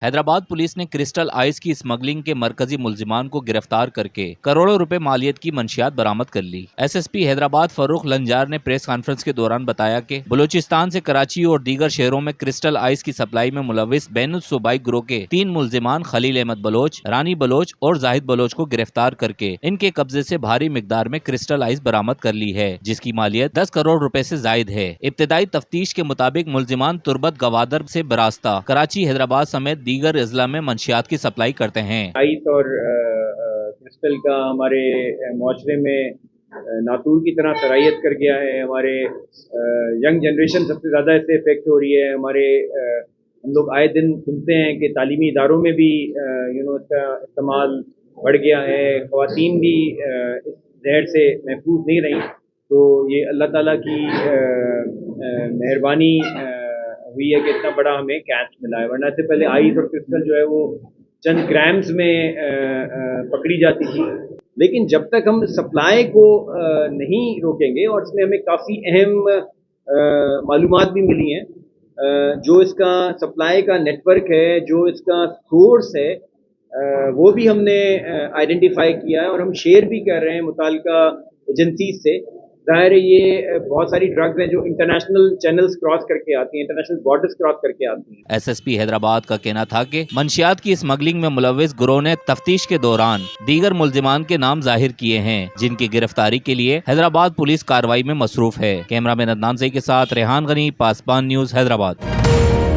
Hyderabad police ने crystal ice की smuggling के मरकजी मुलजिमान को गिरफ्तार करके करोड़ों रुपए मालियत की मंशियात बरामद कर ली। एसएसपी हैदराबाद फर्रुख लंजार ने प्रेस कॉन्फ्रेंस के दौरान बताया कि बलूचिस्तान से कराची और दीगर शहरों में क्रिस्टल आइस की सप्लाई में मुलविस बैनुल सूबाई गिरोह के 3 मुलजिमान खलील अहमद बलोच, रानी बलोच और जाहिद बलोच को गिरफ्तार करके इनके कब्जे से भारी मिकदार में क्रिस्टल आइस बरामद कर ली है, जिसकी मालियत 10 करोड़ रुपए से जायद है। इब्तदाई तफ्तीश के मुताबिक मुलजिमान तुर्बत गवादर से बरास्ता कराची, हैदराबाद समेत दीगर अजला में मंशियात की सप्लाई करते हैं। आइस और क्रिस्टल का हमारे माशरे में नातूर की तरह सराहियत कर गया है। हमारे यंग जनरेशन सबसे ज़्यादा इससे इफेक्ट हो रही है। हमारे हम लोग आए दिन सुनते हैं कि तालीमी इदारों में भी इसका इस्तेमाल बढ़ गया है। ख़वातीन भी इस जहर से महफूज नहीं रही। तो ये अल्लाह ताला की मेहरबानी हुई है कि इतना बड़ा हमें कैच मिला है, वरना इससे पहले आइस और क्रिस्टल जो है वो चंद ग्राम्स में पकड़ी जाती थी। लेकिन जब तक हम सप्लाई को नहीं रोकेंगे, और इसमें हमें काफ़ी अहम मालूमात भी मिली हैं, जो इसका सप्लाई का नेटवर्क है, जो इसका सोर्स है, वो भी हमने आइडेंटिफाई किया है और हम शेयर भी कर रहे हैं मुताल्लिका एजेंसीज से। ज़ाहिर है ये बहुत सारी ड्रग्स हैं जो इंटरनेशनल चैनल्स क्रॉस करके आती हैं, इंटरनेशनल बॉर्डर्स क्रॉस करके आती हैं। एसएसपी हैदराबाद का कहना था कि मंशियात की स्मगलिंग में मुलविस गिरोह ने तफ्तीश के दौरान दीगर मुलजिमान के नाम जाहिर किए हैं, जिनकी गिरफ्तारी के लिए हैदराबाद पुलिस कार्रवाई में मसरूफ है। कैमरामैन अदनान ज़ई के साथ रेहान गनी, पासबान न्यूज़, हैदराबाद।